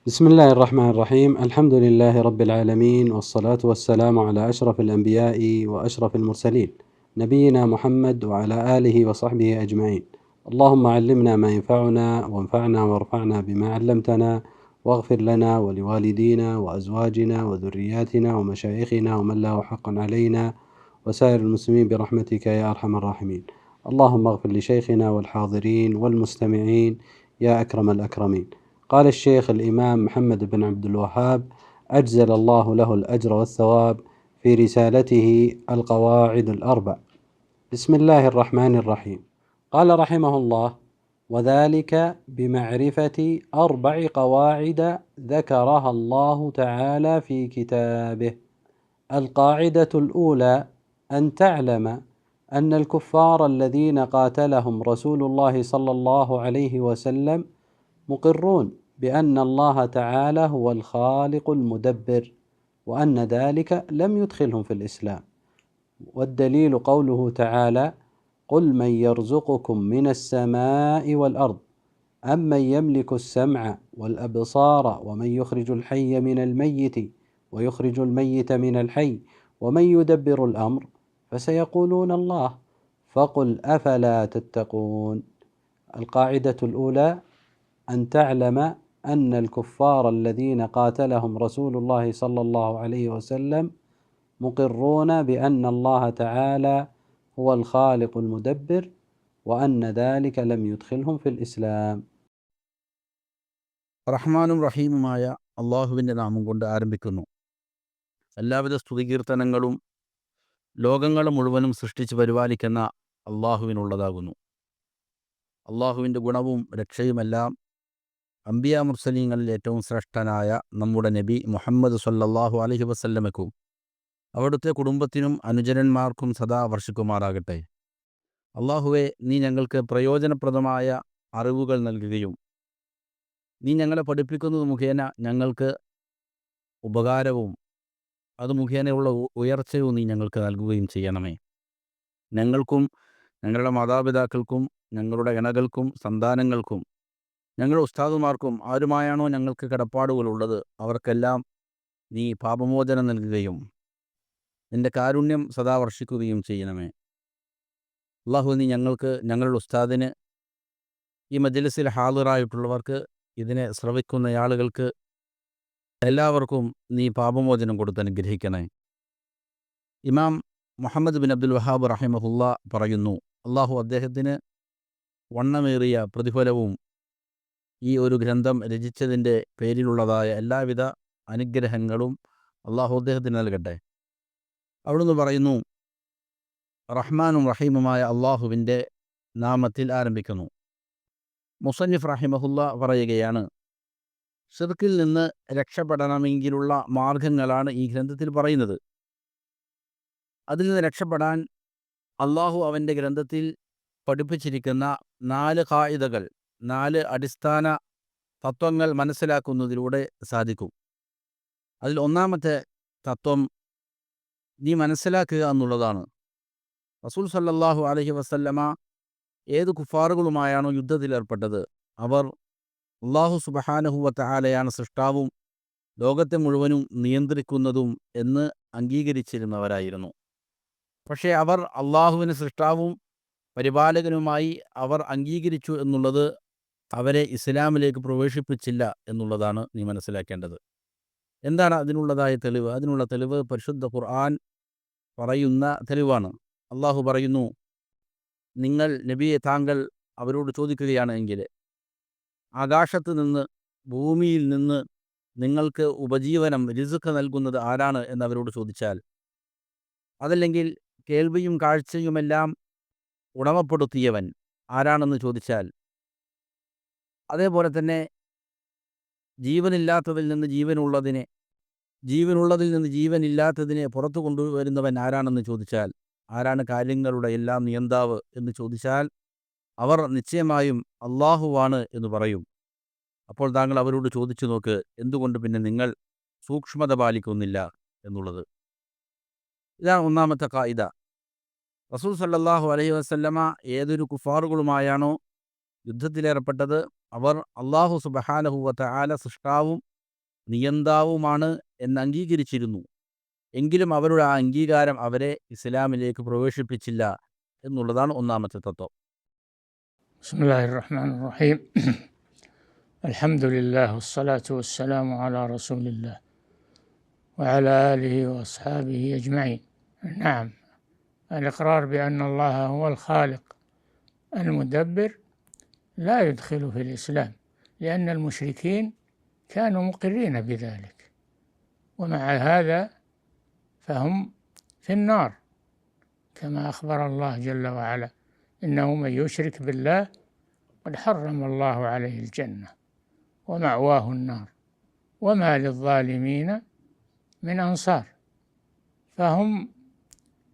بسم الله الرحمن الرحيم. الحمد لله رب العالمين، والصلاة والسلام على أشرف الأنبياء وأشرف المرسلين، نبينا محمد وعلى آله وصحبه أجمعين. اللهم علمنا ما ينفعنا، وانفعنا وارفعنا بما علمتنا، واغفر لنا ولوالدينا وأزواجنا وذرياتنا ومشايخنا ومن له حق علينا وسائر المسلمين برحمتك يا أرحم الراحمين. اللهم اغفر لشيخنا والحاضرين والمستمعين يا أكرم الأكرمين. قال الشيخ الإمام محمد بن عبد الوهاب أجزل الله له الأجر والثواب في رسالته القواعد الأربع. بسم الله الرحمن الرحيم. قال رحمه الله: وذلك بمعرفة 4 قواعد ذكرها الله تعالى في كتابه. القاعدة الأولى: أن تعلم أن الكفار الذين قاتلهم رسول الله صلى الله عليه وسلم مقرون بأن الله تعالى هو الخالق المدبر، وأن ذلك لم يدخلهم في الإسلام. والدليل قوله تعالى: قل من يرزقكم من السماء والأرض أمن يملك السمع والأبصار ومن يخرج الحي من الميت ويخرج الميت من الحي ومن يدبر الأمر فسيقولون الله فقل أفلا تتقون. القاعدة الأولى: أن تعلم أن الكفار الذين قاتلهم رسول الله صلى الله عليه وسلم مقرون بأن الله تعالى هو الخالق المدبر، وأن ذلك لم يدخلهم في الإسلام. റഹ്മാനും റഹീമുമായ അള്ളാഹുവിൻ്റെ നാമം കൊണ്ട് ആരംഭിക്കുന്നു. എല്ലാവിധ സ്തുതികീർത്തനങ്ങളും ലോകങ്ങൾ മുഴുവനും സൃഷ്ടിച്ച് പരിപാലിക്കുന്ന അള്ളാഹുവിനുള്ളതാകുന്നു. അള്ളാഹുവിൻ്റെ ഗുണവും രക്ഷയുമെല്ലാം അംബിയാ മുർസലീങ്ങളിൽ ഏറ്റവും ശ്രേഷ്ഠനായ നമ്മുടെ നബി മുഹമ്മദ് സല്ലല്ലാഹു അലൈഹി വസല്ലമയ്ക്കും അവിടുത്തെ കുടുംബത്തിനും അനുചരന്മാർക്കും സദാ വർഷിക്കുമാറാകട്ടെ. അള്ളാഹുവെ, നീ ഞങ്ങൾക്ക് പ്രയോജനപ്രദമായ അറിവുകൾ നൽകുകയും നീ ഞങ്ങളെ പഠിപ്പിക്കുന്നത് മുഖേന ഞങ്ങൾക്ക് ഉപകാരവും അത് മുഖേനയുള്ള ഉയർച്ചയും നീ ഞങ്ങൾക്ക് നൽകുകയും ചെയ്യണമേ. ഞങ്ങൾക്കും ഞങ്ങളുടെ മാതാപിതാക്കൾക്കും ഞങ്ങളുടെ ഇണകൾക്കും സന്താനങ്ങൾക്കും ഞങ്ങളുടെ ഉസ്താദുമാർക്കും ആരുമായാണോ ഞങ്ങൾക്ക് കടപ്പാടുകളുള്ളത് അവർക്കെല്ലാം നീ പാപമോചനം നൽകുകയും നിൻ്റെ കാരുണ്യം സദാ വർഷിക്കുകയും ചെയ്യണമേ. അള്ളാഹു, നീ ഞങ്ങൾക്ക്, ഞങ്ങളുടെ ഉസ്താദിന്, ഈ മജ്ലിസിൽ ഹാളിറായിട്ടുള്ളവർക്ക്, ഇതിനെ ശ്രവിക്കുന്ന ആളുകൾക്ക് എല്ലാവർക്കും നീ പാപമോചനം കൊടുത്ത് അനുഗ്രഹിക്കണേ. ഇമാം മുഹമ്മദ് ബിൻ അബ്ദുൽ വഹാബ് റഹിമഹുല്ല പറയുന്നു, അള്ളാഹു അദ്ദേഹത്തിന് വണ്ണമേറിയ പ്രതിഫലവും ഈ ഒരു ഗ്രന്ഥം രചിച്ചതിൻ്റെ പേരിലുള്ളതായ എല്ലാവിധ അനുഗ്രഹങ്ങളും അള്ളാഹു അദ്ദേഹത്തിന് നൽകട്ടെ. അവിടുന്ന് പറയുന്നു, റഹ്മാനും റഹീമുമായ അള്ളാഹുവിൻ്റെ നാമത്തിൽ ആരംഭിക്കുന്നു. മുസന്നിഫ് റഹിമഹുല്ല പറയുകയാണ്, ശിർക്കിൽ നിന്ന് രക്ഷപ്പെടണമെങ്കിലുള്ള മാർഗങ്ങളാണ് ഈ ഗ്രന്ഥത്തിൽ പറയുന്നത്. അതിൽ നിന്ന് രക്ഷപ്പെടാൻ അള്ളാഹു അവൻ്റെ ഗ്രന്ഥത്തിൽ പഠിപ്പിച്ചിരിക്കുന്ന 4 ഖായിദകൾ, 4 അടിസ്ഥാന തത്വങ്ങൾ മനസ്സിലാക്കുന്നതിലൂടെ സാധിക്കും. അതിൽ ഒന്നാമത്തെ തത്വം നീ മനസ്സിലാക്കുക എന്നുള്ളതാണ്. റസൂൽ സല്ലല്ലാഹു അലൈഹി വസല്ലമ ഏത് കുഫാറുകളുമായാണോ യുദ്ധത്തിലേർപ്പെട്ടത് അവർ അള്ളാഹു സുബ്ഹാനഹു വ തആലയാണ് സൃഷ്ടാവും ലോകത്തെ മുഴുവനും നിയന്ത്രിക്കുന്നതും എന്ന് അംഗീകരിച്ചിരുന്നവരായിരുന്നു. പക്ഷേ അവർ അള്ളാഹുവിനെ സൃഷ്ടാവും പരിപാലകനുമായി അവർ അംഗീകരിച്ചു എന്നുള്ളത് അവരെ ഇസ്ലാമിലേക്ക് പ്രവേശിപ്പിച്ചില്ല എന്നുള്ളതാണ് നീ മനസ്സിലാക്കേണ്ടത്. എന്താണ് അതിനുള്ളതായ തെളിവ്? അതിനുള്ള തെളിവ് പരിശുദ്ധ ഖുർആൻ പറയുന്ന തെളിവാണ്. അള്ളാഹു പറയുന്നു, നിങ്ങൾ നബിയെ താങ്കൾ അവരോട് ചോദിക്കുകയാണ് എങ്കിൽ ആകാശത്ത് നിന്ന് ഭൂമിയിൽ നിന്ന് നിങ്ങൾക്ക് ഉപജീവനം റിസ്ക് നൽകുന്നത് ആരാണ് എന്നവരോട് ചോദിച്ചാൽ, അതല്ലെങ്കിൽ കേൾവിയും കാഴ്ചയുമെല്ലാം ഉടമപ്പെടുത്തിയവൻ ആരാണെന്ന് ചോദിച്ചാൽ, അതേപോലെ തന്നെ ജീവനില്ലാത്തതിൽ നിന്ന് ജീവനുള്ളതിനെ, ജീവനുള്ളതിൽ നിന്ന് ജീവനില്ലാത്തതിനെ പുറത്തു കൊണ്ടുവരുന്നവൻ ആരാണെന്ന് ചോദിച്ചാൽ, ആരാണ് കാര്യങ്ങളുടെ എല്ലാം നിയന്താവ് എന്ന് ചോദിച്ചാൽ അവർ നിശ്ചയമായും അള്ളാഹുവാണ് എന്ന് പറയും. അപ്പോൾ താങ്കൾ അവരോട് ചോദിച്ചു നോക്ക്, എന്തുകൊണ്ട് പിന്നെ നിങ്ങൾ സൂക്ഷ്മത പാലിക്കുന്നില്ല എന്നുള്ളത്. ഇതാണ് ഒന്നാമത്തെ ഖായിദ. റസൂൽ സല്ലല്ലാഹു അലൈഹി വസല്ലമ ഏതൊരു കുഫാറുകളുമായാണോ യുദ്ധത്തിലേർപ്പെട്ടത് അവർ അള്ളാഹു സുബ്ഹാനഹു വ തആല സൃഷ്ടാവും നിയന്താവുമാണ് എന്ന് അംഗീകരിച്ചിരുന്നു. എങ്കിലും അവരുടെ ആ അംഗീകാരം അവരെ ഇസ്ലാമിലേക്ക് പ്രവേശിപ്പിച്ചില്ല എന്നുള്ളതാണ് ഒന്നാമത്തെ തത്വം. بسم الله الرحمن الرحيم الحمد لله والصلاة والسلام على رسول الله وعلى آله وأصحابه أجمعين. نعم، الإقرار بأن الله هو الخالق المدبر لا يدخل في الإسلام، لأن المشركين كانوا مقرين بذلك، ومع هذا فهم في النار، كما أخبر الله جل وعلا: إنه من يشرك بالله قد حرم الله عليه الجنة ومأواه النار وما للظالمين من أنصار. فهم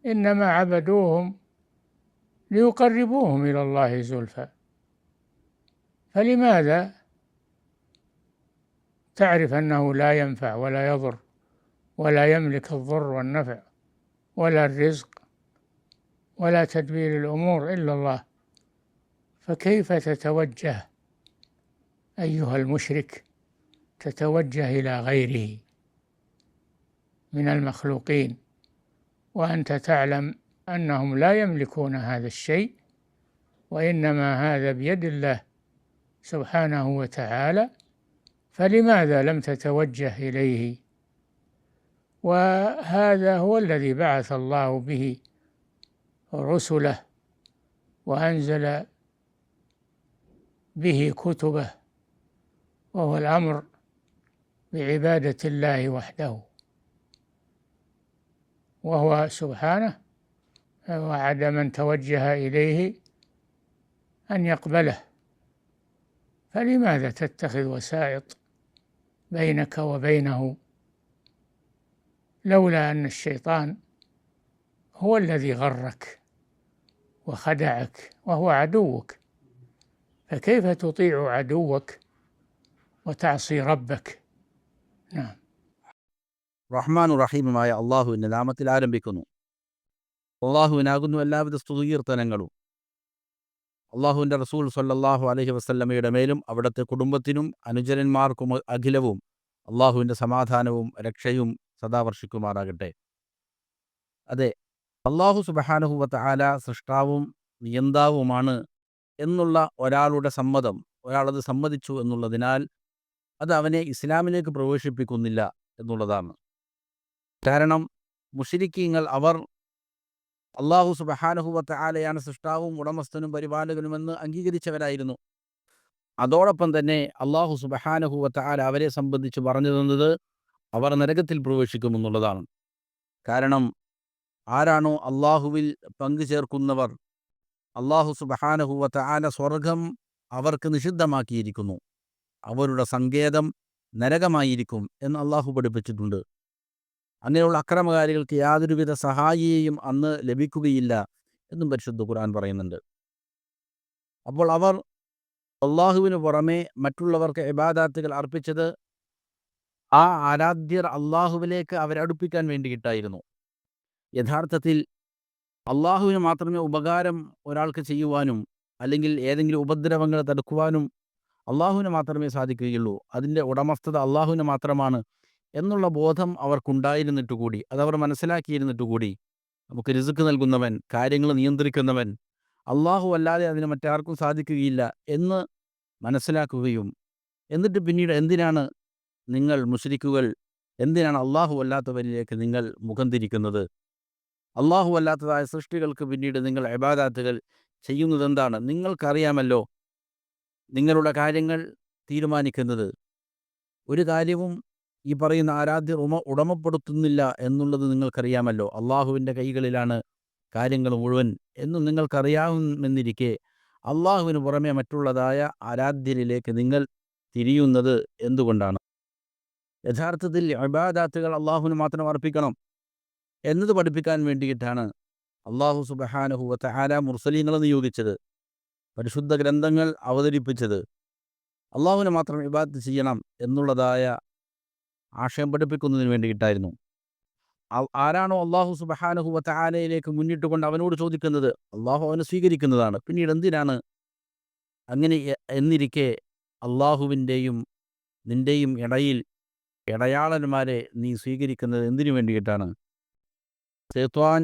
إنما عبدوهم ليقربوهم إلى الله زلفى، فلماذا تعرف أنه لا ينفع ولا يضر ولا يملك الضر والنفع ولا الرزق ولا تدبير الأمور إلا الله، فكيف تتوجه أيها المشرك؟ تتوجه إلى غيره من المخلوقين وأنت تعلم أنهم لا يملكون هذا الشيء، وإنما هذا بيد الله سبحانه وتعالى، فلماذا لم تتوجه إليه؟ وهذا هو الذي بعث الله به رسله وأنزل به كتبه، وهو الأمر بعبادة الله وحده، وهو سبحانه وعد من توجه إليه أن يقبله، فلماذا تتخذ وسائط بينك وبينه؟ لولا أن الشيطان هو الذي غرك وخدعك وهو عدوك، فكيف تطيع عدوك وتعصي ربك؟ نعم. റഹ്മാനു റഹീമുമായ അള്ളാഹുവിൻ്റെ നാമത്തിൽ ആരംഭിക്കുന്നു. അള്ളാഹുവിനാകുന്നു എല്ലാവിധ സ്തുതികീർത്തനങ്ങളും. അള്ളാഹുവിൻ്റെ റസൂൽ സ്വല്ലല്ലാഹു അലൈഹി വസല്ലമയുടെ മേലും അവിടുത്തെ കുടുംബത്തിനും അനുചരന്മാർക്കും അഖിലവും അള്ളാഹുവിൻ്റെ സമാധാനവും രക്ഷയും സദാ വർഷിക്കുമാറാകട്ടെ. അതെ, അള്ളാഹു സുബ്ഹാനഹു വ തആല സൃഷ്ടാവും നിയന്താവുമാണ് എന്നുള്ള ഒരാളുടെ സമ്മതം, ഒരാളത് സമ്മതിച്ചു എന്നുള്ളതിനാൽ അത് അവനെ ഇസ്ലാമിലേക്ക് പ്രവേശിപ്പിക്കുന്നില്ല എന്നുള്ളതാണ്. കാരണം മുശ്രിക്കീങ്ങൾ അവർ അള്ളാഹു സുബ്ഹാനഹു വ തആലയാണ് സൃഷ്ടാവും ഉടമസ്ഥനും പരിപാലകനുമെന്ന് അംഗീകരിച്ചവരായിരുന്നു. അതോടൊപ്പം തന്നെ അള്ളാഹു സുബ്ഹാനഹു വ തആല അവരെ സംബന്ധിച്ച് പറഞ്ഞു തന്നത് അവർ നരകത്തിൽ പ്രവേശിക്കുമെന്നുള്ളതാണ്. കാരണം ആരാണോ അള്ളാഹുവിൽ പങ്കു ചേർക്കുന്നവർ, അള്ളാഹു സുബ്ഹാനഹു വ തആല സ്വർഗം അവർക്ക് നിഷിദ്ധമാക്കിയിരിക്കുന്നു, അവരുടെ സങ്കേതം നരകമായിരിക്കും എന്ന് അള്ളാഹു പഠിപ്പിച്ചിട്ടുണ്ട്. അങ്ങനെയുള്ള അക്രമകാരികൾക്ക് യാതൊരുവിധ സഹായിയെയും അന്ന് ലഭിക്കുകയില്ല എന്നും പരിശുദ്ധ ഖുർആൻ പറയുന്നുണ്ട്. അപ്പോൾ അവർ അള്ളാഹുവിന് പുറമെ മറ്റുള്ളവർക്ക് ഇബാദാത്തുകൾ അർപ്പിച്ചത് ആ ആരാധ്യർ അള്ളാഹുവിലേക്ക് അവരടുപ്പിക്കാൻ വേണ്ടിയിട്ടായിരുന്നു. യഥാർത്ഥത്തിൽ അള്ളാഹുവിന് മാത്രമേ ഉപകാരം ഒരാൾക്ക് ചെയ്യുവാനും അല്ലെങ്കിൽ ഏതെങ്കിലും ഉപദ്രവങ്ങൾ തടുക്കുവാനും അള്ളാഹുവിന് മാത്രമേ സാധിക്കുകയുള്ളൂ. അതിൻ്റെ ഉടമസ്ഥത അള്ളാഹുവിന് മാത്രമാണ് എന്നുള്ള ബോധം അവർക്കുണ്ടായിരുന്നിട്ട് കൂടി, അതവർ മനസ്സിലാക്കിയിരുന്നിട്ട് കൂടി, നമുക്ക് റിസ്ക് നൽകുന്നവൻ, കാര്യങ്ങൾ നിയന്ത്രിക്കുന്നവൻ അള്ളാഹു അല്ലാതെ അതിന് മറ്റാർക്കും സാധിക്കുകയില്ല എന്ന് മനസ്സിലാക്കുകയും എന്നിട്ട് പിന്നീട് എന്തിനാണ് നിങ്ങൾ മുശ്രിക്കുകൾ, എന്തിനാണ് അള്ളാഹു അല്ലാത്തവരിലേക്ക് നിങ്ങൾ മുഖം തിരിക്കുന്നത്, അള്ളാഹു അല്ലാത്തതായ സൃഷ്ടികൾക്ക് പിന്നീട് നിങ്ങൾ ഇബാദാത്തുകൾ ചെയ്യുന്നതെന്താണ്? നിങ്ങൾക്കറിയാമല്ലോ നിങ്ങളുടെ കാര്യങ്ങൾ തീരുമാനിക്കുന്നത്. ഒരു കാര്യവും ഈ പറയുന്ന ആരാധ്യർ ഉടമപ്പെടുത്തുന്നില്ല എന്നുള്ളത് നിങ്ങൾക്കറിയാമല്ലോ. അള്ളാഹുവിൻ്റെ കൈകളിലാണ് കാര്യങ്ങൾ മുഴുവൻ എന്നും നിങ്ങൾക്കറിയാമെന്നിരിക്കെ അള്ളാഹുവിന് പുറമെ മറ്റുള്ളതായ ആരാധ്യരിലേക്ക് നിങ്ങൾ തിരിയുന്നത് എന്തുകൊണ്ടാണ്? യഥാർത്ഥത്തിൽ ഇബാദാത്തുകൾ അള്ളാഹുവിന് മാത്രം അർപ്പിക്കണം എന്നത് പഠിപ്പിക്കാൻ വേണ്ടിയിട്ടാണ് അള്ളാഹു സുബ്ഹാനഹു വ തആല മുർസലീങ്ങളെ നിയോഗിച്ചത്, പരിശുദ്ധ ഗ്രന്ഥങ്ങൾ അവതരിപ്പിച്ചത്. അള്ളാഹുവിനെ മാത്രം ഇബാദത്ത് ചെയ്യണം എന്നുള്ളതായ ആശയം പഠിപ്പിക്കുന്നതിന് വേണ്ടിയിട്ടായിരുന്നു. ആരാണോ അള്ളാഹു സുബ്ഹാനഹു വ തആലയിലേക്ക് മുന്നിട്ടുകൊണ്ട് അവനോട് ചോദിക്കുന്നത്, അള്ളാഹു അവനെ സ്വീകരിക്കുന്നതാണ്. പിന്നീട് എന്തിനാണ് അങ്ങനെ എന്നിരിക്കെ അള്ളാഹുവിൻ്റെയും നിൻ്റെയും ഇടയിൽ ഇടയാളന്മാരെ നീ സ്വീകരിക്കുന്നത് എന്തിനു വേണ്ടിയിട്ടാണ്? ശൈത്വാൻ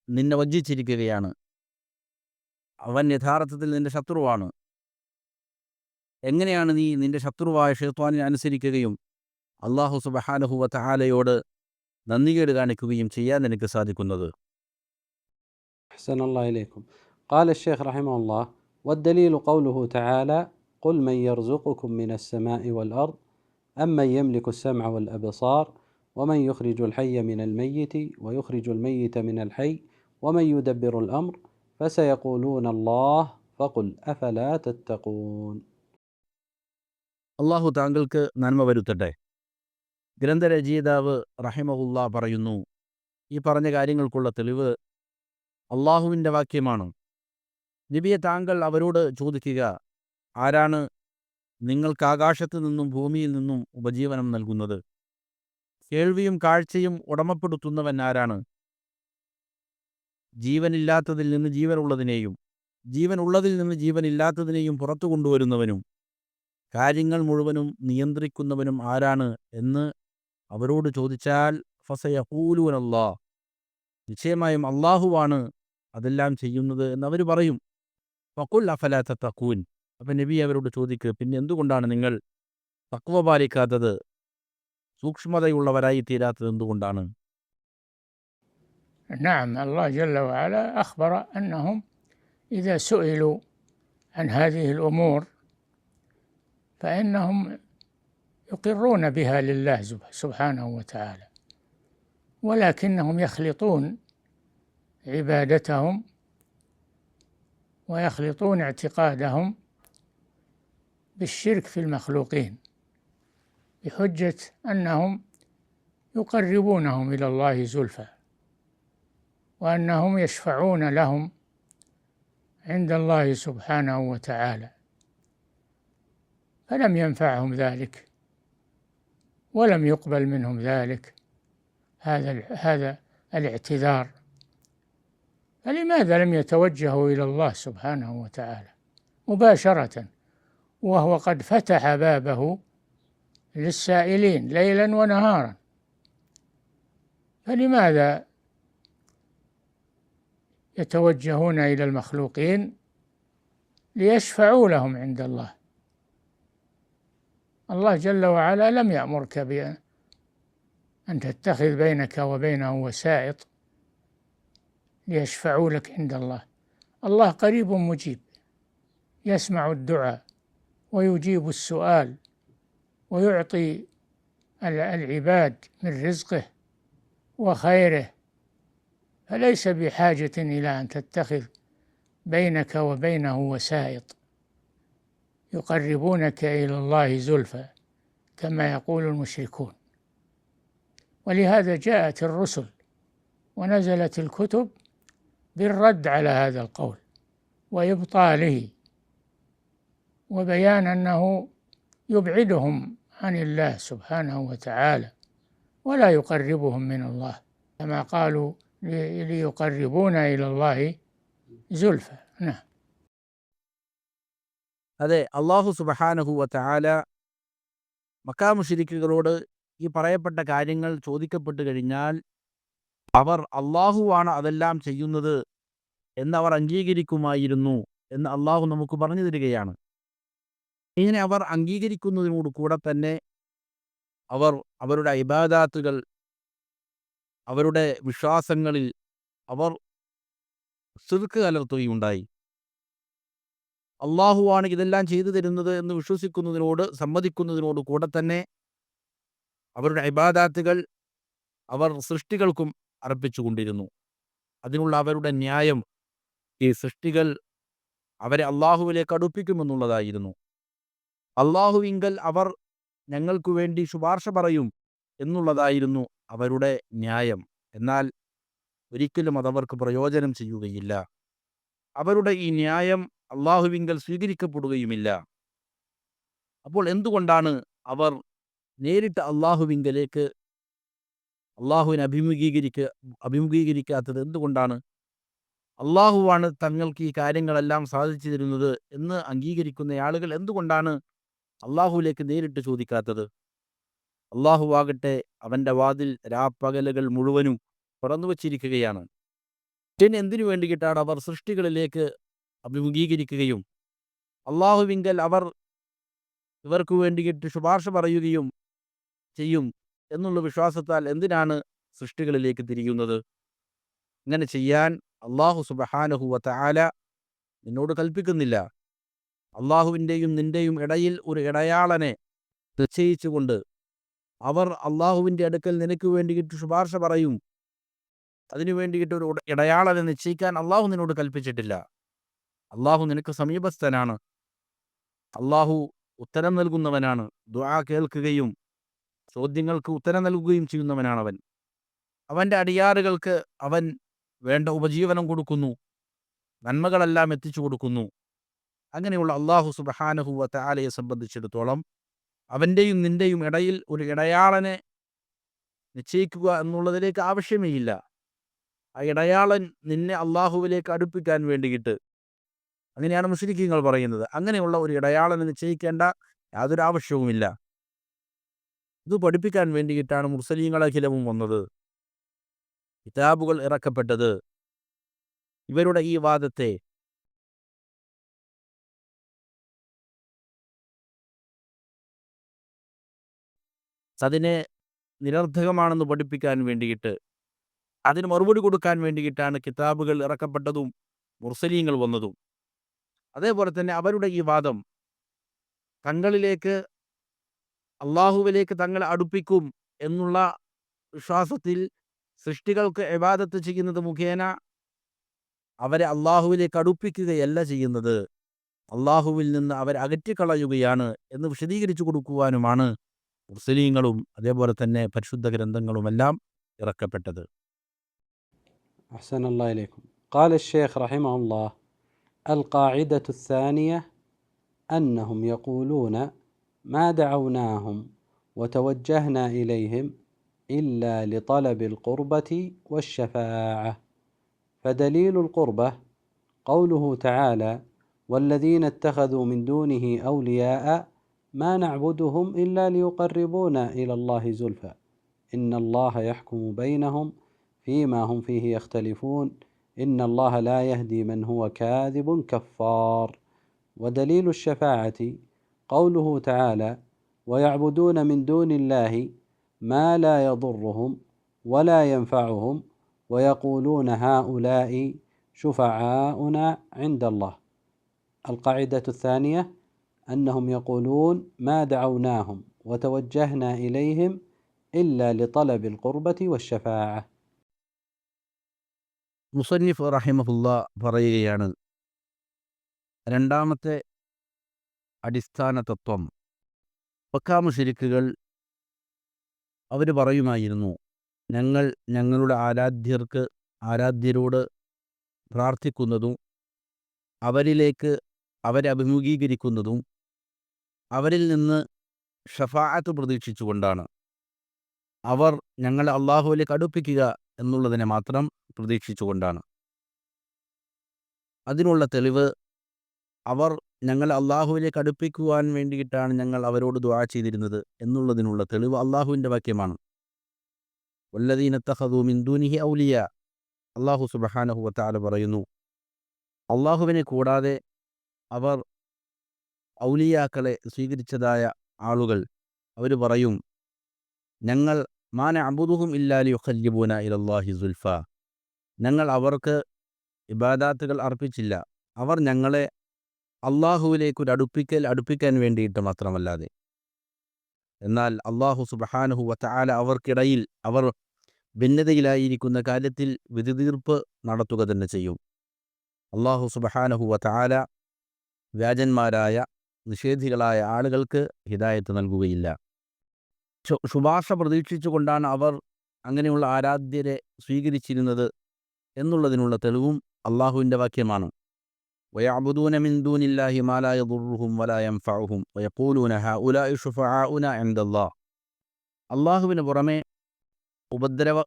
നിന്നെ വഞ്ചിച്ചിരിക്കുകയാണ്. അവൻ യഥാർത്ഥത്തിൽ നിന്റെ ശത്രുവാണ്. എങ്ങനെയാണ് നീ നിന്റെ ശത്രുവായ ശൈത്വാനിനെ അനുസരിക്കുകയും അള്ളാഹു സുബ്ഹാനഹു വ തആലയോട് നന്ദികേട് കാണിക്കുകയും ചെയ്യാൻ നിനക്ക് സാധിക്കുന്നത്? أحسن الله إليكم. قال الشيخ رحمه الله: والدليل قوله تعالى: قل من يرزقكم من السماء والأرض أمن يملك السمع والأبصار ومن يخرج الحي من الميت ويخرج الميت من الحي ومن يدبر الأمر فسيقولون الله فقل أفلا تتقون. അള്ളാഹു താങ്കൾക്ക് നന്മ വരുത്തട്ടെ. ഗ്രന്ഥരചയിതാവ് റഹിമഹുല്ലാ പറയുന്നു, ഈ പറഞ്ഞ കാര്യങ്ങൾക്കുള്ള തെളിവ് അള്ളാഹുവിൻ്റെ വാക്യമാണ്. നബിയെ, താങ്കൾ അവരോട് ചോദിക്കുക, ആരാണ് നിങ്ങൾക്ക് ആകാശത്ത് നിന്നും ഭൂമിയിൽ നിന്നും ഉപജീവനം നൽകുന്നത്? കേൾവിയും കാഴ്ചയും ഉടമപ്പെടുത്തുന്നവൻ ആരാണ്? ജീവനില്ലാത്തതിൽ നിന്ന് ജീവനുള്ളതിനെയും ജീവനുള്ളതിൽ നിന്ന് ജീവനില്ലാത്തതിനെയും പുറത്തു കൊണ്ടുവരുന്നവനും കാര്യങ്ങൾ മുഴുവനും നിയന്ത്രിക്കുന്നവനും ആരാണ് എന്ന് അവരോട് ചോദിച്ചാൽ ഫസയഖൂലൂനല്ലാഹ്, നിശ്ചയമായും അള്ളാഹുവാണ് അതെല്ലാം ചെയ്യുന്നത് എന്നവർ പറയും. ഫഖുൽ അഫലാ തത്തഖൂൻ, അപ്പം നബി അവരോട് ചോദിക്കുക, പിന്നെ എന്തുകൊണ്ടാണ് നിങ്ങൾ തഖ്വ പാലിക്കാത്തത്, സൂക്ഷ്മതയുള്ളവരായി തീരാത്തത് എന്തുകൊണ്ടാണ്? نعم، الله جل وعلا أخبر أنهم إذا سئلوا عن هذه الأمور فإنهم يقرون بها لله سبحانه وتعالى، ولكنهم يخلطون عبادتهم ويخلطون اعتقادهم بالشرك في المخلوقين بحجة أنهم يقربونهم إلى الله زلفى، وأنهم يشفعون لهم عند الله سبحانه وتعالى، فلم ينفعهم ذلك ولم يقبل منهم ذلك هذا الاعتذار. فلماذا لم يتوجهوا إلى الله سبحانه وتعالى مباشرة وهو قد فتح بابه للسائلين ليلا ونهارا؟ فلماذا يتوجهون إلى المخلوقين ليشفعوا لهم عند الله؟ الله جل وعلا لم يأمرك بأن تتخذ بينك وبينه وسائط ليشفعوا لك عند الله. الله قريب مجيب، يسمع الدعاء ويجيب السؤال ويعطي العباد من رزقه وخيره، فليس بحاجة إلى أن تتخذ بينك وبينه وسائط يقربونك إلى الله زلفى كما يقول المشركون. ولهذا جاءت الرسل ونزلت الكتب بالرد على هذا القول وإبطاله، وبيان أنه يبعدهم عن الله سبحانه وتعالى ولا يقربهم من الله، كما قالوا ليقربونا إلى الله زلفى. نعم. അതെ, അള്ളാഹു സുബ്ഹാനഹു വ തആല മക്കാ മുശ്രിക്കുകളോട് ഈ പറയപ്പെട്ട കാര്യങ്ങൾ ചോദിക്കപ്പെട്ട് കഴിഞ്ഞാൽ അവർ അള്ളാഹുവാണ് അതെല്ലാം ചെയ്യുന്നത് എന്നവർ അംഗീകരിക്കുമായിരുന്നു എന്ന് അള്ളാഹു നമുക്ക് പറഞ്ഞു തരികയാണ്. ഇങ്ങനെ അവർ അംഗീകരിക്കുന്നതിനോട് കൂടെ തന്നെ അവർ അവരുടെ ഇബാദാത്തുകൾ, അവരുടെ വിശ്വാസങ്ങളിൽ അവർ ശിർക്ക് കലർത്തുകയുണ്ടായി. അള്ളാഹുവാണ് ഇതെല്ലാം ചെയ്തു തരുന്നത് എന്ന് വിശ്വസിക്കുന്നതിനോട് സമ്മതിക്കുന്നതിനോട് കൂടെ തന്നെ അവരുടെ ഇബാദാത്തുകൾ അവർ സൃഷ്ടികൾക്കും അർപ്പിച്ചുകൊണ്ടിരുന്നു. അതിനുള്ള അവരുടെ ന്യായം ഈ സൃഷ്ടികൾ അവരെ അള്ളാഹുവിലേക്ക് അടുപ്പിക്കുമെന്നുള്ളതായിരുന്നു. അള്ളാഹുവിങ്കൽ അവർ ഞങ്ങൾക്കു വേണ്ടി ശുപാർശ പറയും എന്നുള്ളതായിരുന്നു അവരുടെ ന്യായം. എന്നാൽ ഒരിക്കലും അതവർക്ക് പ്രയോജനം ചെയ്യുകയില്ല. അവരുടെ ഈ ന്യായം അള്ളാഹുവിങ്കൽ സ്വീകരിക്കപ്പെടുകയുമില്ല. അപ്പോൾ എന്തുകൊണ്ടാണ് അവർ നേരിട്ട് അള്ളാഹുവിങ്കലേക്ക് അള്ളാഹുവിനെ അഭിമുഖീകരിക്കാത്തത്? എന്തുകൊണ്ടാണ്? അള്ളാഹുവാണ് തങ്ങൾക്ക് ഈ കാര്യങ്ങളെല്ലാം സാധിച്ചു തരുന്നത് എന്ന് അംഗീകരിക്കുന്ന ആളുകൾ എന്തുകൊണ്ടാണ് അള്ളാഹുവിലേക്ക് നേരിട്ട് ചോദിക്കാത്തത്? അള്ളാഹുവാകട്ടെ അവൻ്റെ വാതിൽ രാപ്പകലുകൾ മുഴുവനും തുറന്നു വച്ചിരിക്കുകയാണ്. പിന്നെ എന്തിനു വേണ്ടിയിട്ടാണ് അവർ സൃഷ്ടികളിലേക്ക് അഭിമുഖീകരിക്കുകയും അള്ളാഹുവിങ്കൽ അവർ ഇവർക്ക് വേണ്ടിയിട്ട് ശുപാർശ പറയുകയും ചെയ്യും എന്നുള്ള വിശ്വാസത്താൽ എന്തിനാണ് സൃഷ്ടികളിലേക്ക് തിരിയുന്നത്? ഇങ്ങനെ ചെയ്യാൻ അള്ളാഹു സുബ്ഹാനഹു വ തആല നിന്നോട് കൽപ്പിക്കുന്നില്ല. അള്ളാഹുവിൻ്റെയും നിൻ്റെയും ഇടയിൽ ഒരു ഇടയാളനെ നിശ്ചയിച്ചുകൊണ്ട് അവർ അള്ളാഹുവിൻ്റെ അടുക്കൽ നിനക്ക് വേണ്ടിയിട്ട് ശുപാർശ പറയും, അതിനു വേണ്ടിയിട്ട് ഒരു ഇടയാളനെ നിശ്ചയിക്കാൻ അള്ളാഹു നിന്നോട് കൽപ്പിച്ചിട്ടില്ല. അള്ളാഹു നിനക്ക് സമീപസ്ഥനാണ്. അള്ളാഹു ഉത്തരം നൽകുന്നവനാണ്. ദുആ കേൾക്കുകയും ചോദ്യങ്ങൾക്ക് ഉത്തരം നൽകുകയും ചെയ്യുന്നവനാണവൻ. അവൻ്റെ അടിയാറുകൾക്ക് അവൻ വേണ്ട ഉപജീവനം കൊടുക്കുന്നു, നന്മകളെല്ലാം എത്തിച്ചു കൊടുക്കുന്നു. അങ്ങനെയുള്ള അള്ളാഹു സുബ്ഹാനഹു വ തആലയെ സംബന്ധിച്ചിടത്തോളം അവൻ്റെയും നിൻ്റെയും ഇടയിൽ ഒരു ഇടയാളനെ നിശ്ചയിക്കുക എന്നുള്ളതിലേക്ക് ആവശ്യമേ ഇല്ല. ആ ഇടയാളൻ നിന്നെ അള്ളാഹുവിലേക്ക് അടുപ്പിക്കാൻ വേണ്ടിയിട്ട്, അങ്ങനെയാണ് മുശ്രിക്കീങ്ങൾ പറയുന്നത്, അങ്ങനെയുള്ള ഒരു ഇടയാളനെ നിശ്ചയിക്കേണ്ട യാതൊരു ആവശ്യവുമില്ല. ഇത് പഠിപ്പിക്കാൻ വേണ്ടിയിട്ടാണ് മുർസലീങ്ങളഖിലവും വന്നത്, കിതാബുകൾ ഇറക്കപ്പെട്ടത്. ഇവരുടെ ഈ വാദത്തെ അതിനെ നിരർത്ഥകമാണെന്ന് പഠിപ്പിക്കാൻ വേണ്ടിയിട്ട്, അതിന് മറുപടി കൊടുക്കാൻ വേണ്ടിയിട്ടാണ് കിതാബുകൾ ഇറക്കപ്പെട്ടതും മുർസലീങ്ങൾ വന്നതും. അതേപോലെ തന്നെ അവരുടെ ഈ വാദം തങ്ങളിലേക്ക് അള്ളാഹുവിലേക്ക് തങ്ങളെ അടുപ്പിക്കും എന്നുള്ള വിശ്വാസത്തിൽ സൃഷ്ടികൾക്ക് ഇബാദത്ത് ചെയ്യുന്നത് മുഖേന അവരെ അള്ളാഹുവിലേക്ക് അടുപ്പിക്കുകയല്ല ചെയ്യുന്നത്, അള്ളാഹുവിൽ നിന്ന് അവരെ അകറ്റിക്കളയുകയാണ് എന്ന് വിശദീകരിച്ചു കൊടുക്കുവാനുമാണ് മുർസലീങ്ങളും അതേപോലെ തന്നെ പരിശുദ്ധ ഗ്രന്ഥങ്ങളുമെല്ലാം ഇറക്കപ്പെട്ടത്. أحسن الله إليكم. قال الشيخ رحمه الله: القاعدة الثانية أنهم يقولون ما دعوناهم وتوجهنا إليهم إلا لطلب القربة والشفاعة. فدليل القربة قوله تعالى: والذين اتخذوا من دونه أولياء ما نعبدهم إلا ليقربونا إلى الله زلفى إن الله يحكم بينهم فيما هم فيه يختلفون إن الله لا يهدي من هو كاذب كفار. ودليل الشفاعة قوله تعالى: ويعبدون من دون الله ما لا يضرهم ولا ينفعهم ويقولون هؤلاء شفعاؤنا عند الله. القاعدة الثانية أنهم يقولون ما دعوناهم وتوجهنا إليهم إلا لطلب القربة والشفاعة. മുസന്നിഫ് റഹിമഹുല്ലാ പറയുകയാണ്, രണ്ടാമത്തെ അടിസ്ഥാന തത്വം, മക്കാ മുശ്രിക്കുകൾ അവർ പറയുമായിരുന്നു, ഞങ്ങൾ ഞങ്ങളുടെ ആരാധ്യരോട് പ്രാർത്ഥിക്കുന്നതും അവരിലേക്ക് അവരെ അഭിമുഖീകരിക്കുന്നതും അവരിൽ നിന്ന് ഷഫാഅത്ത് പ്രതീക്ഷിച്ചുകൊണ്ടാണ്. അവർ ഞങ്ങളെ അള്ളാഹുവിലേക്ക് അടുപ്പിക്കുക എന്നുള്ളതിനെ മാത്രം പ്രതീക്ഷിച്ചുകൊണ്ടാണ്. അതിനുള്ള തെളിവ്, അവർ ഞങ്ങളെ അള്ളാഹുവിലേക്ക് അടുപ്പിക്കുവാൻ വേണ്ടിയിട്ടാണ് ഞങ്ങൾ അവരോട് ദുആ ചെയ്തിരുന്നത് എന്നുള്ളതിനുള്ള തെളിവ് അള്ളാഹുവിൻ്റെ വാക്യമാണ്. വല്ലദീന ഇത്തഖദൂ മിൻ ദൂനിഹി ഔലിയ, അള്ളാഹു സുബ്ഹാനഹു വ തആല പറയുന്നു, അള്ളാഹുവിനെ കൂടാതെ അവർ ഔലിയാക്കളെ സ്വീകരിച്ചതായ ആളുകൾ അവർ പറയും, ഞങ്ങൾ മാ നഅ്ബുദുഹും ഇല്ലാ ലിയുഖർരിബൂന ഇലല്ലാഹി സുൽഫ, ഞങ്ങൾ അവർക്ക് ഇബാദാത്തുകൾ അർപ്പിച്ചില്ല, അവർ ഞങ്ങളെ അള്ളാഹുവിലേക്കൊരു അടുപ്പിക്കാൻ വേണ്ടിയിട്ട് മാത്രമല്ലാതെ. എന്നാൽ അള്ളാഹു സുബ്ഹാനഹു വ തആല അവർക്കിടയിൽ അവർ ഭിന്നതയിലായിരിക്കുന്ന കാര്യത്തിൽ വിധിതീർപ്പ് നടത്തുക തന്നെ ചെയ്യും. അള്ളാഹു സുബ്ഹാനഹു വ തആല വ്യാജന്മാരായ നിഷേധികളായ ആളുകൾക്ക് ഹിദായത്ത് നൽകുകയില്ല. ശുപാർശ പ്രതീക്ഷിച്ചുകൊണ്ടാണ് അവർ അങ്ങനെയുള്ള ആരാധ്യരെ സ്വീകരിച്ചിരുന്നത് എന്നുള്ളതിനുള്ള തെളിവും അള്ളാഹുവിൻ്റെ വാക്യമാണ്. വയഅ്ബുദൂന മിൻ ദൂനില്ലാഹി മാ ലാ യദുർറുഹും വലാ യൻഫഉഹും വയഖൂലൂന ഹൗലാഇ ശുഫആഉന ഇൻദല്ലാഹ്. അള്ളാഹുവിന് പുറമെ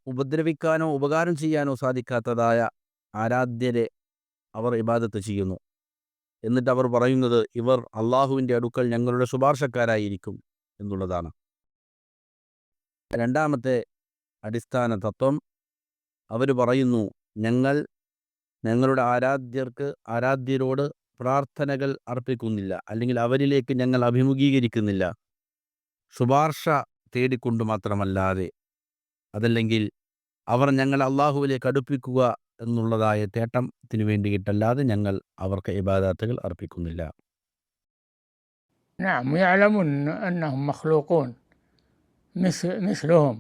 ഉപദ്രവിക്കാനോ ഉപകാരം ചെയ്യാനോ സാധിക്കാത്തതായ ആരാധ്യരെ അവർ ഇബാദത്ത് ചെയ്യുന്നു. എന്നിട്ട് അവർ പറയുന്നത് ഇവർ അള്ളാഹുവിൻ്റെ അടുക്കൽ ഞങ്ങളുടെ ശുപാർശക്കാരായിരിക്കും എന്നുള്ളതാണ്. രണ്ടാമത്തെ അടിസ്ഥാന തത്വം, അവർ പറയുന്നു, ഞങ്ങളുടെ ആരാധ്യരോട് പ്രാർത്ഥനകൾ അർപ്പിക്കുന്നില്ല, അല്ലെങ്കിൽ അവരിലേക്ക് ഞങ്ങൾ അഭിമുഖീകരിക്കുന്നില്ല, ശുപാർശ തേടിക്കൊണ്ട് മാത്രമല്ലാതെ, അതല്ലെങ്കിൽ അവർ ഞങ്ങളെ അള്ളാഹുവിലേക്ക് അടുപ്പിക്കുക എന്നുള്ളതായ തേട്ടത്തിന് വേണ്ടിയിട്ടല്ലാതെ ഞങ്ങൾ അവർക്ക് ഇബാദത്തുകൾ അർപ്പിക്കുന്നില്ല. نعم، يعلمون أنهم مخلوقون مثلهم،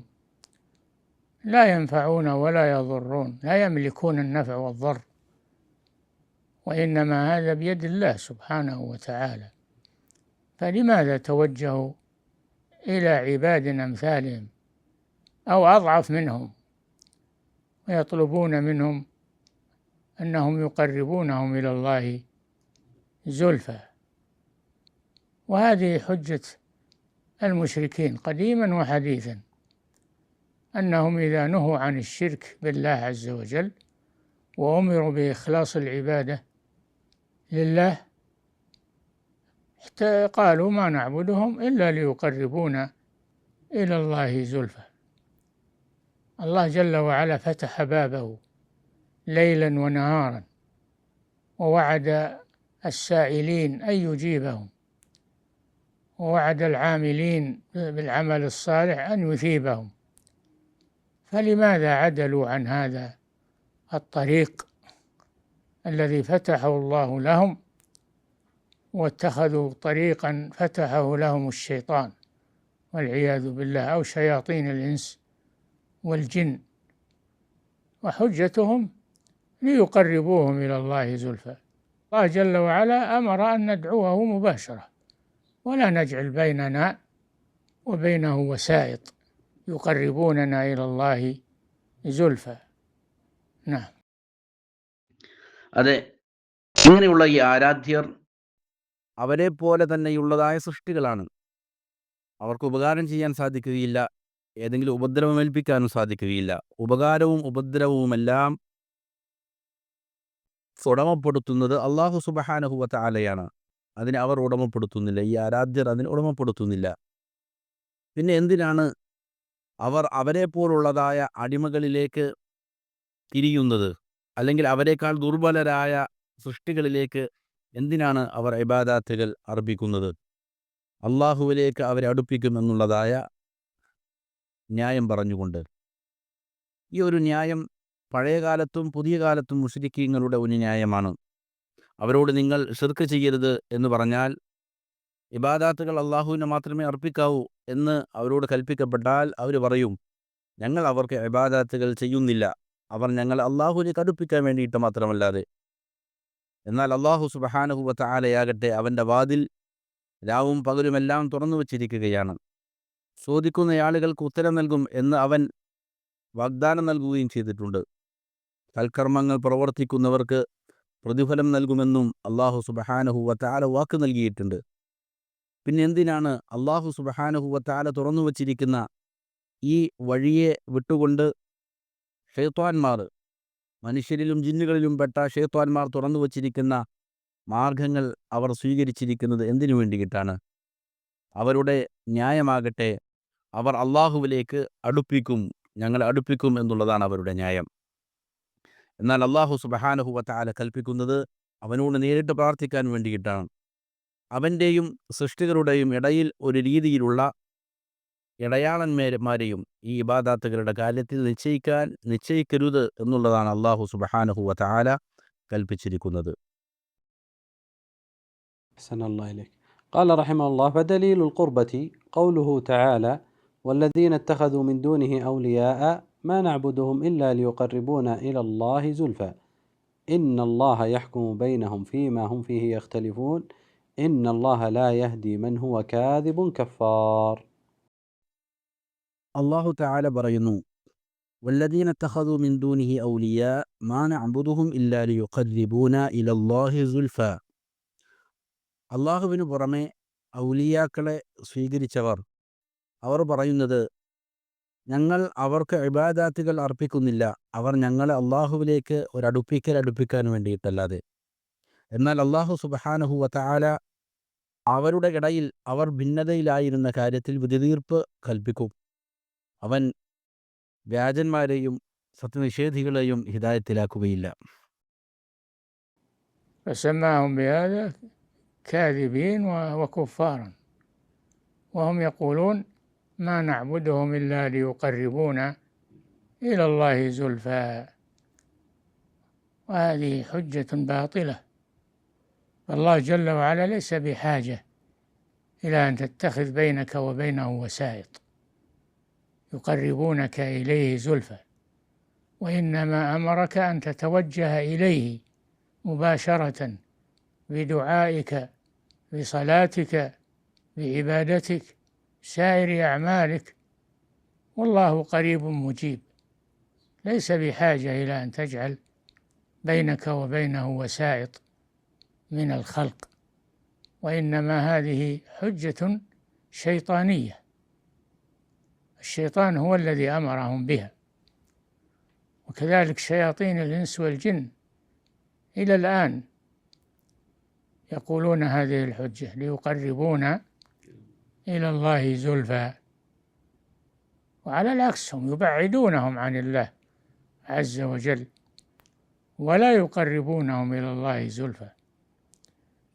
لا ينفعون ولا يضرون، لا يملكون النفع والضر، وإنما هذا بيد الله سبحانه وتعالى. فلماذا توجهوا إلى عباد أمثالهم أو أضعف منهم ويطلبون منهم أنهم يقربونهم إلى الله زلفى؟ وهذه حجة المشركين قديما وحديثا، أنهم إذا نهوا عن الشرك بالله عز وجل وأمروا بإخلاص العبادة لله قالوا ما نعبدهم إلا ليقربونا إلى الله زلفى. الله جل وعلا فتح بابه ليلا ونهارا، ووعد السائلين أن يجيبهم، ووعد العاملين بالعمل الصالح أن يثيبهم. فلماذا عدلوا عن هذا الطريق الذي فتحه الله لهم، واتخذوا طريقا فتحه لهم الشيطان والعياذ بالله، أو شياطين الإنس والجن، وحجتهم ليقربوهم إلى الله زلفى. الله جل وعلا أمر أن ندعوه مباشرة، ولا نجعل بيننا وبينه وسائط يقربوننا إلى الله زلفى. نعم. അതെ, ഇങ്ങനെയുള്ള ഈ ആരാധ്യർ അവരെ പോലെ തന്നെയുള്ളതായ സൃഷ്ടികളാണ്. അവർക്ക് ഉപകാരം ചെയ്യാൻ സാധിക്കുകയില്ല, ഏതെങ്കിലും ഉപദ്രവമേൽപ്പിക്കാനും സാധിക്കുകയില്ല. ഉപകാരവും ഉപദ്രവവുമെല്ലാം ഉടമപ്പെടുത്തുന്നത് അള്ളാഹു സുബ്ഹാനഹു വ തആലയാണ്. അതിനെ അവർ ഉടമപ്പെടുത്തുന്നില്ല, ഈ ആരാധ്യർ അതിന് ഉടമപ്പെടുത്തുന്നില്ല. പിന്നെ എന്തിനാണ് അവർ അവരെ പോലുള്ളതായ അടിമകളിലേക്ക് തിരിയുന്നത്, അല്ലെങ്കിൽ അവരെക്കാൾ ദുർബലരായ സൃഷ്ടികളിലേക്ക് എന്തിനാണ് അവർ ഇബാദത്തുകൾ അർപ്പിക്കുന്നത്? അള്ളാഹുവിലേക്ക് അവരെ അടുപ്പിക്കുമെന്നുള്ളതായ ന്യായം പറഞ്ഞുകൊണ്ട്. ഈ ഒരു ന്യായം പഴയ കാലത്തും പുതിയ കാലത്തും മുശ്രിക്കീങ്ങളുടെ ഒരു ന്യായമാണ്. അവരോട് നിങ്ങൾ ശിർക്ക് ചെയ്യരുത് എന്ന് പറഞ്ഞാൽ, ഇബാദത്തുകൾ അള്ളാഹുവിനെ മാത്രമേ അർപ്പിക്കാവൂ എന്ന് അവരോട് കൽപ്പിക്കപ്പെട്ടാൽ അവർ പറയും, ഞങ്ങൾ അവർക്ക് ഇബാദത്തുകൾ ചെയ്യുന്നില്ല, അവർ ഞങ്ങൾ അള്ളാഹുവിലേക്ക് അടുപ്പിക്കാൻ വേണ്ടിയിട്ട് മാത്രമല്ലാതെ. എന്നാൽ അള്ളാഹു സുബ്ഹാനഹു വ തആലയാകട്ടെ അവൻ്റെ വാതിൽ രാവും പകലുമെല്ലാം തുറന്നു വച്ചിരിക്കുകയാണ്. ചോദിക്കുന്ന ആളുകൾക്ക് ഉത്തരം നൽകും എന്ന് അവൻ വാഗ്ദാനം നൽകുകയും ചെയ്തിട്ടുണ്ട്. സൽക്കർമ്മങ്ങൾ പ്രവർത്തിക്കുന്നവർക്ക് പ്രതിഫലം നൽകുമെന്നും അള്ളാഹു സുബ്ഹാനഹു വ തആല വാക്ക് നൽകിയിട്ടുണ്ട്. പിന്നെ എന്തിനാണ് അള്ളാഹു സുബ്ഹാനഹു വ തആല തുറന്നു വച്ചിരിക്കുന്ന ഈ വഴിയെ വിട്ടുകൊണ്ട് ശൈത്വാന്മാർ, മനുഷ്യരിലും ജിന്നുകളിലും പെട്ട ശൈത്വാന്മാർ തുറന്നു വച്ചിരിക്കുന്ന മാർഗങ്ങൾ അവർ സ്വീകരിച്ചിരിക്കുന്നത് എന്തിനു വേണ്ടിയിട്ടാണ്? അവരുടെ ന്യായമാകട്ടെ അവർ അള്ളാഹുവിലേക്ക് ഞങ്ങളെ അടുപ്പിക്കും എന്നുള്ളതാണ് അവരുടെ ന്യായം. എന്നാൽ അള്ളാഹു സുബ്ഹാനഹു വ തആല കൽപ്പിക്കുന്നത് അവനോട് നേരിട്ട് പ്രാർത്ഥിക്കാൻ വേണ്ടിയിട്ടാണ്. അവൻ്റെയും സൃഷ്ടികളുടെയും ഇടയിൽ ഒരു രീതിയിലുള്ള ഇടയാളന്മാരെയും ഈ ഇബാദത്തുകളുടെ കാര്യത്തിൽ നിശ്ചയിക്കരുത് എന്നുള്ളതാണ് അള്ളാഹു സുബ്ഹാനഹു വ തആല കൽപ്പിച്ചിരിക്കുന്നത്. أحسن الله إليك. قال رحمه الله: فدليل القربة قوله تعالى: والذين اتخذوا من دونه أولياء ما نعبدهم إلا ليقربونا إلى الله زلفى إن الله يحكم بينهم فيما هم فيه يختلفون إن الله لا يهدي من هو كاذب كفار. അള്ളാഹു തആല പറയുന്നു, വല്ലദീന ഇത്തഖദൂ മിൻ ദൂനിഹി ഔലിയാ മാ നഅ്ബുദുഹും ഇല്ലാ ലിയുഖർരിബൂനാ ഇലല്ലാഹി സുൽഫാ. അള്ളാഹുവിന് പുറമെ ഔലിയാക്കളെ സ്വീകരിച്ചവർ അവർ പറയുന്നത്, ഞങ്ങൾ അവർക്ക് ഇബാദത്തുകൾ അർപ്പിക്കുന്നില്ല, അവർ ഞങ്ങളെ അള്ളാഹുവിലേക്ക് അടുപ്പിക്കാൻ വേണ്ടിയിട്ടല്ലാതെ. എന്നാൽ അള്ളാഹു സുബ്ഹാനഹു വ തആല അവരുടെ ഇടയിൽ അവർ ഭിന്നതയിലായിരുന്ന കാര്യത്തിൽ വിധിതീർപ്പ് കൽപ്പിക്കും. അവൻ വ്യാജന്മാരെയും സത്യനിഷേധികളെയും ഹിദായത്തിലാക്കുകയില്ല. فسماهم بهذا كاذبين وكفارا وهم يقولون ما نعبدهم إلا ليقربونا إلى الله زلفى، وهذه حجة باطلة. فالله جل وعلا ليس بحاجة إلى أن تتخذ بينك وبينه وسائط يقربونك إليه زلفى، وإنما أمرك أن تتوجه إليه مباشرة بدعائك بصلاتك بعبادتك سائر أعمالك، والله قريب مجيب، ليس بحاجة إلى أن تجعل بينك وبينه وسائط من الخلق، وإنما هذه حجة شيطانية، الشيطان هو الذي أمرهم بها. وكذلك شياطين الإنس والجن إلى الآن يقولون هذه الحجة ليقربونا إلى الله زلفى، وعلى العكس هم يبعدونهم عن الله عز وجل ولا يقربونهم إلى الله زلفى.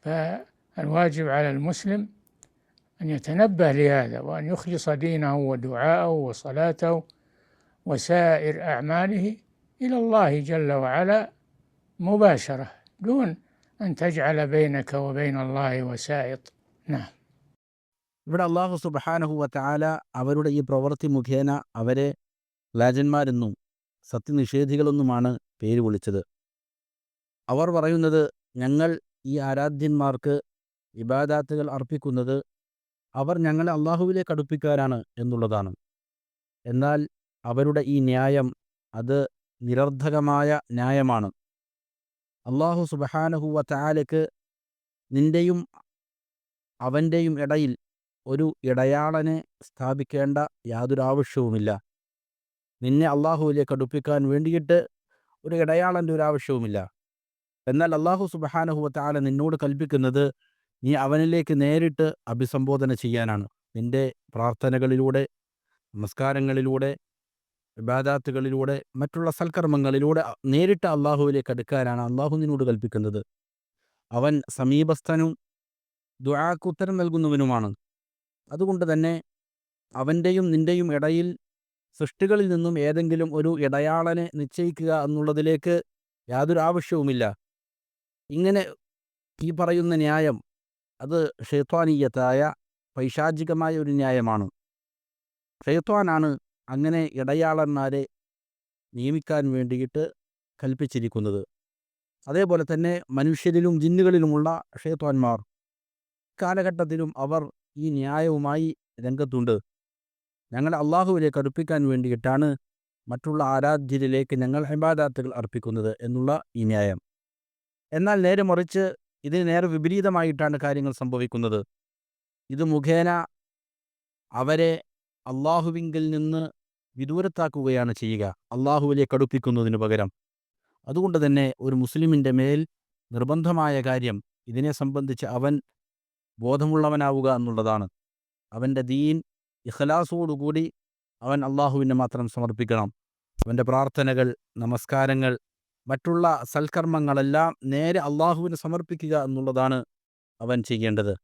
فالواجب على المسلم أن يتنبه لهذا، وأن يخلص دينه ودعاءه وصلاته وسائر أعماله إلى الله جل وعلا مباشرة دون أن تجعل بينك وبين الله وسائط. نعم. ഇവിടെ അള്ളാഹു സുബ്ഹാനഹു വ തആല അവരുടെ ഈ പ്രവൃത്തി മുഖേന അവരെ വ്യാജന്മാരെന്നും സത്യനിഷേധികളെന്നുമാണ് പേര് വിളിച്ചത്. അവർ പറയുന്നത്, ഞങ്ങൾ ഈ ആരാധ്യന്മാർക്ക് ഇബാദാത്തുകൾ അർപ്പിക്കുന്നത് അവർ ഞങ്ങളെ അള്ളാഹുവിലേക്ക് അടുപ്പിക്കാനാണ് എന്നുള്ളതാണ്. എന്നാൽ അവരുടെ ഈ ന്യായം അത് നിരർഥകമായ ന്യായമാണ്. അള്ളാഹു സുബ്ഹാനഹു വ തആലയ്ക്ക് നിൻ്റെയും അവൻ്റെയും ഇടയിൽ ഒരു ഇടയാളനെ സ്ഥാപിക്കേണ്ട യാതൊരു ആവശ്യവുമില്ല. നിന്നെ അള്ളാഹുവിലേക്ക് അടുപ്പിക്കാൻ വേണ്ടിയിട്ട് ഒരു ഇടയാളൻ്റെ ഒരു ആവശ്യവുമില്ല. എന്നാൽ അള്ളാഹു സുബ്ഹാനഹു വ തആല നിന്നോട് കൽപ്പിക്കുന്നത് നീ അവനിലേക്ക് നേരിട്ട് അഭിസംബോധന ചെയ്യാനാണ്. നിൻ്റെ പ്രാർത്ഥനകളിലൂടെ, നമസ്കാരങ്ങളിലൂടെ, ഇബാദാത്തുകളിലൂടെ, മറ്റുള്ള സൽക്കർമ്മങ്ങളിലൂടെ നേരിട്ട് അള്ളാഹുവിലേക്ക് അടുക്കാനാണ് അള്ളാഹു നിന്നോട് കൽപ്പിക്കുന്നത്. അവൻ സമീപസ്ഥനും ദുആക്ക് ഉത്തരം നൽകുന്നവനുമാണ്. അതുകൊണ്ട് തന്നെ അവൻ്റെയും നിൻ്റെയും ഇടയിൽ സൃഷ്ടികളിൽ നിന്നും ഏതെങ്കിലും ഒരു ഇടയാളനെ നിശ്ചയിക്കുക എന്നുള്ളതിലേക്ക് യാതൊരു ആവശ്യവുമില്ല. ഇങ്ങനെ ഈ പറയുന്ന ന്യായം അത് ഷൈത്വാനീയത്തായ പൈശാചികമായ ഒരു ന്യായമാണ്. ഷൈത്വാനാണ് അങ്ങനെ ഇടയാളന്മാരെ നിയമിക്കാൻ വേണ്ടിയിട്ട് കൽപ്പിച്ചിരിക്കുന്നത്. അതേപോലെ തന്നെ മനുഷ്യരിലും ജിന്നുകളിലുമുള്ള ഷൈത്വാന്മാർ കാലഘട്ടത്തിലും അവർ ഈ ന്യായവുമായി രംഗത്തുണ്ട്. ഞങ്ങളെ അള്ളാഹുവിലേക്ക് അടുപ്പിക്കാൻ വേണ്ടിയിട്ടാണ് മറ്റുള്ള ആരാധ്യരിലേക്ക് ഞങ്ങൾ ഇബാദത്തുകൾ അർപ്പിക്കുന്നത് എന്നുള്ള ഈ ന്യായം. എന്നാൽ നേരെ മറിച്ച് ഇതിന് നേരെ വിപരീതമായിട്ടാണ് കാര്യങ്ങൾ സംഭവിക്കുന്നത്. ഇത് മുഖേന അവരെ അള്ളാഹുവിങ്കിൽ നിന്ന് വിദൂരത്താക്കുകയാണ് ചെയ്യുക, അള്ളാഹുവിലേക്ക് അടുപ്പിക്കുന്നതിന് പകരം. അതുകൊണ്ട് തന്നെ ഒരു മുസ്ലിമിൻ്റെ മേൽ നിർബന്ധമായ കാര്യം ഇതിനെ സംബന്ധിച്ച് അവൻ ബോധമുള്ളവനാവുക എന്നുള്ളതാണ്. അവൻ്റെ ദീൻ ഇഖ്ലാസോടുകൂടി അവൻ അള്ളാഹുവിനെ മാത്രം സമർപ്പിക്കണം. അവൻ്റെ പ്രാർത്ഥനകൾ, നമസ്കാരങ്ങൾ, മറ്റുള്ള സൽക്കർമ്മങ്ങളെല്ലാം നേരെ അള്ളാഹുവിന് സമർപ്പിക്കുക എന്നുള്ളതാണ് അവൻ ചെയ്യേണ്ടത്,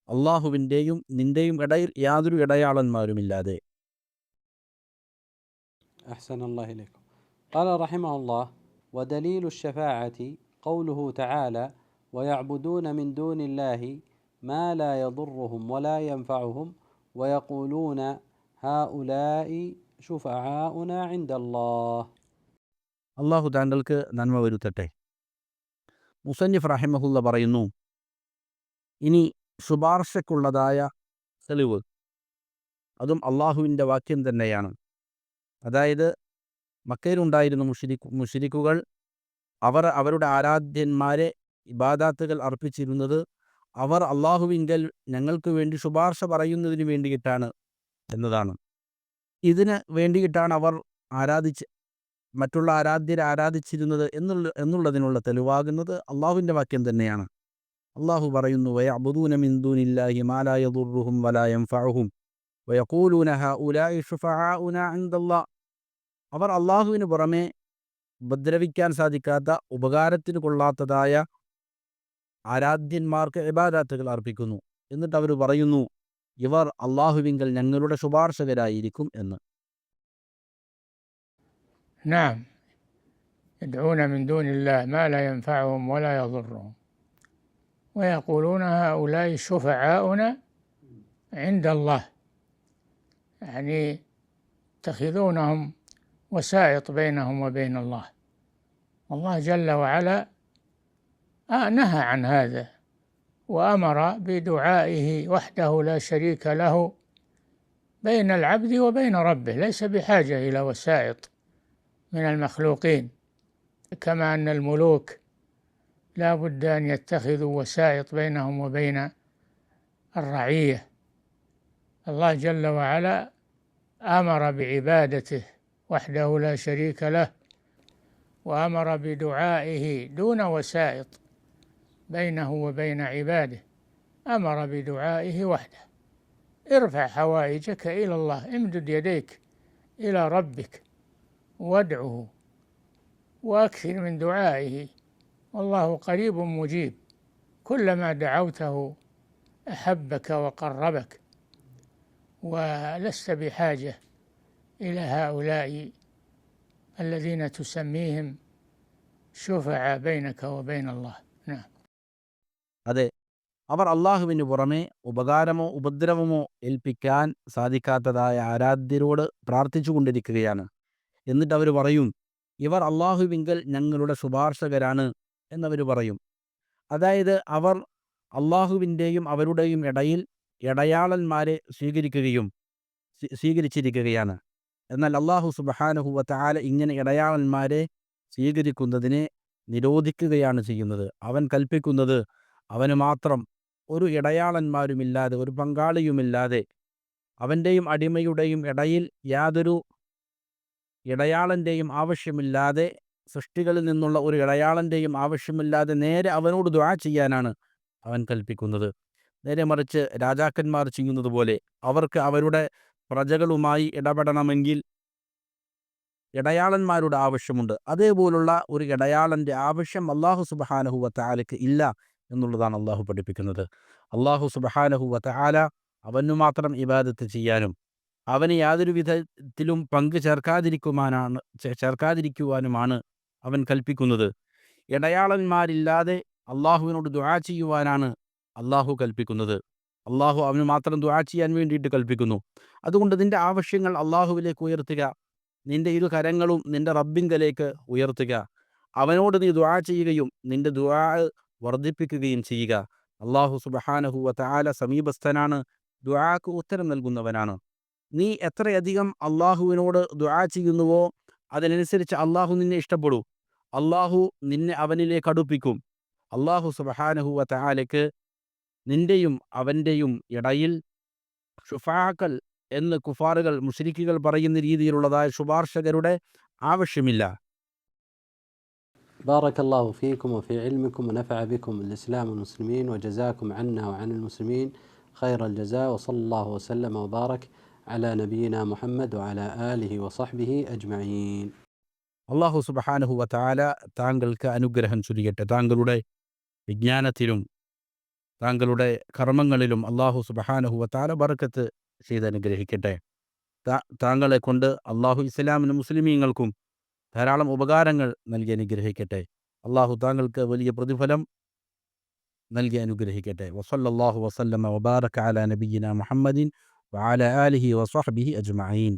അള്ളാഹുവിൻ്റെയും നിൻ്റെയും ഇടയിൽ യാതൊരു ഇടയാളന്മാരുമില്ലാതെ. أحسن الله إليكم. قال رحمه الله: ودليل الشفاعة قوله تعالى: ويعبدون من دون الله ما لا يضرهم ولا ينفعهم ويقولون هؤلاء شفعاؤنا عند الله. അള്ളാഹു താങ്കൾക്ക് നന്മ വരുത്തട്ടെ. മുസന്നിഫ് റഹിമഹുല്ല പറയുന്നു, ഇനി ശുപാർശക്കുള്ളതായ തെളിവ്, അതും അള്ളാഹുവിൻ്റെ വാക്യം തന്നെയാണ്. അതായത് മക്കയിലുണ്ടായിരുന്ന മുശ്രിക്കുകൾ അവർ അവരുടെ ആരാധ്യന്മാരെ ഇബാദാത്തുകൾ അർപ്പിച്ചിരുന്നത് അവർ അള്ളാഹുവിങ്കൽ ഞങ്ങൾക്ക് വേണ്ടി ശുപാർശ പറയുന്നതിന് വേണ്ടിയിട്ടാണ് എന്നതാണ്. ഇതിന് വേണ്ടിയിട്ടാണ് അവർ മറ്റുള്ള ആരാധ്യരെ ആരാധിച്ചിരുന്നത് എന്നുള്ളതിനുള്ള തെളിവാകുന്നത് അള്ളാഹുവിൻ്റെ വാക്യം തന്നെയാണ്. അള്ളാഹു പറയുന്നു, വയഅ്ബുദൂന മിൻ ദൂനില്ലാഹി മാ ലാ യദുർറുഹും വലാ യൻഫഉഹും വയഖൂലൂന ഹഉലാഇ ശുഫആഉന ഇൻദല്ലാഹ്. അവർ അള്ളാഹുവിന് പുറമെ ഉപദ്രവിക്കാൻ സാധിക്കാത്ത, ഉപകാരത്തിന് കൊള്ളാത്തതായ ആരാധ്യന്മാർക്ക് ഇബാദത്തുകൾ അർപ്പിക്കുന്നു. എന്നിട്ട് അവർ പറയുന്നു, ഇവർ അള്ളാഹുവിങ്കൽ ഞങ്ങളുടെ ശുപാർശകരായിരിക്കും എന്ന്. نعم، يدعون من دون الله ما لا ينفعهم ولا يضرهم ويقولون هؤلاء شفعاؤنا عند الله، يعني يتخذونهم وسائط بينهم وبين الله. الله جل وعلا نهى عن هذا وأمر بدعائه وحده لا شريك له بين العبد وبين ربه، ليس بحاجة إلى وسائط من المخلوقين، كما أن الملوك لا بد أن يتخذوا وسائط بينهم وبين الرعية. الله جل وعلا أمر بعبادته وحده لا شريك له، وأمر بدعائه دون وسائط بينه وبين عباده، أمر بدعائه وحده. ارفع حوائجك إلى الله، امدد يديك إلى ربك وادعه وأكثر من دعائه، والله قريب مجيب، كلما دعوته أحبك وقربك، ولست بحاجة إلى هؤلاء الذين تسميهم شفعاء بينك وبين الله. نعم. അതെ, അവർ അള്ളാഹുവിന് പുറമെ ഉപകാരമോ ഉപദ്രവമോ ഏൽപ്പിക്കാൻ സാധിക്കാത്തതായ ആരാധ്യരോട് പ്രാർത്ഥിച്ചു കൊണ്ടിരിക്കുകയാണ്. എന്നിട്ട് അവർ പറയും, ഇവർ അള്ളാഹുവിങ്കൽ ഞങ്ങളുടെ ശുപാർശകരാണ് എന്നവർ പറയും. അതായത് അവർ അള്ളാഹുവിൻ്റെയും അവരുടെയും ഇടയിൽ ഇടയാളന്മാരെ സ്വീകരിച്ചിരിക്കുകയാണ്. എന്നാൽ അള്ളാഹു സുബ്ഹാനഹു വ തആല ഇങ്ങനെ ഇടയാളന്മാരെ സ്വീകരിക്കുന്നതിനെ നിരോധിക്കുകയാണ് ചെയ്യുന്നത്. അവൻ കൽപ്പിക്കുന്നത് അവന് മാത്രം ഒരു ഇടയാളന്മാരുമില്ലാതെ, ഒരു പങ്കാളിയുമില്ലാതെ, അവൻ്റെയും അടിമയുടെയും ഇടയിൽ യാതൊരു ഇടയാളൻ്റെയും ആവശ്യമില്ലാതെ, സൃഷ്ടികളിൽ നിന്നുള്ള ഒരു ഇടയാളൻ്റെയും ആവശ്യമില്ലാതെ നേരെ അവനോട് ദുആ ചെയ്യാനാണ് അവൻ കൽപ്പിക്കുന്നത്. നേരെ മറിച്ച് രാജാക്കന്മാർ ചെയ്യുന്നത് പോലെ അവർക്ക് അവരുടെ പ്രജകളുമായി ഇടപെടണമെങ്കിൽ ഇടയാളന്മാരുടെ ആവശ്യമുണ്ട്. അതേപോലുള്ള ഒരു ഇടയാളൻ്റെ ആവശ്യം അല്ലാഹു സുബ്ഹാനഹു വ തആലയ്ക്ക് ഇല്ല എന്നുള്ളതാണ് അള്ളാഹു പഠിപ്പിക്കുന്നത്. അള്ളാഹു സുബ്ഹാനഹു വ തആല അവനു മാത്രം ഇബാദത്ത് ചെയ്യാനും അവന് യാതൊരു വിധത്തിലും പങ്ക് ചേർക്കാതിരിക്കുവാനുമാണ് അവൻ കൽപ്പിക്കുന്നത്. ഇടയാളന്മാരില്ലാതെ അള്ളാഹുവിനോട് ദുആ ചെയ്യുവാനാണ് അള്ളാഹു കൽപ്പിക്കുന്നത്. അള്ളാഹു അവന് മാത്രം ദുആ ചെയ്യാൻ വേണ്ടിയിട്ട് കൽപ്പിക്കുന്നു. അതുകൊണ്ട് നിന്റെ ആവശ്യങ്ങൾ അള്ളാഹുവിലേക്ക് ഉയർത്തുക, നിന്റെ ഇരു കരങ്ങളും നിന്റെ റബ്ബിങ്കലേക്ക് ഉയർത്തുക, അവനോട് നീ ദുആ ചെയ്യുകയും നിന്റെ ദുആ വർദ്ധിപ്പിക്കുകയും ചെയ്യുക. അള്ളാഹു സുബ്ഹാനഹു വ തആല സമീപസ്ഥനാണ്, ദുആക്ക് ഉത്തരം നൽകുന്നവനാണ്. നീ എത്രയധികം അള്ളാഹുവിനോട് ദുആ ചെയ്യുന്നുവോ അതിനനുസരിച്ച് അള്ളാഹു നിന്നെ ഇഷ്ടപ്പെടൂ, അള്ളാഹു നിന്നെ അവനിലേക്ക് അടുപ്പിക്കും. അള്ളാഹു സുബ്ഹാനഹു വ തആലയ്ക്ക് നിന്റെയും അവൻ്റെയും ഇടയിൽ ശുഫാക്കൾ എന്ന് കുഫാറുകൾ, മുശ്രിക്കുകൾ പറയുന്ന രീതിയിലുള്ളതായ ശുപാർശകരുടെ ആവശ്യമില്ല. بارك الله فيكم وفي علمكم ونفع بكم الإسلام والمسلمين وجزاكم عنا وعن المسلمين خير الجزاء، وصلى الله وسلم وبارك على نبينا محمد وعلى آله وصحبه أجمعين. അള്ളാഹു സുബ്ഹാനഹു വ തആല താങ്കൾക്ക് അനുഗ്രഹം ചൊരിയട്ടെ. താങ്കളുടെ വിജ്ഞാനത്തിലും താങ്കളുടെ കർമ്മങ്ങളിലും അള്ളാഹു സുബ്ഹാനഹു വ തആല ബർക്കത്ത് ചെയ്ത് അനുഗ്രഹിക്കട്ടെ. താങ്കളെ കൊണ്ട് അള്ളാഹു ഇസ്ലാമിനും മുസ്ലിമീങ്ങൾക്കും ധാരാളം ഉപകാരങ്ങൾ നൽകി അനുഗ്രഹിക്കട്ടെ. അള്ളാഹു താങ്കൾക്ക് വലിയ പ്രതിഫലം നൽകി അനുഗ്രഹിക്കട്ടെ. വസല്ലല്ലാഹു വസല്ലമ വബാറക അലാ നബിയിന മുഹമ്മദിൻ വഅലാ ആലിഹി വസ്വഹ്ബിഹി അജ്മഈൻ.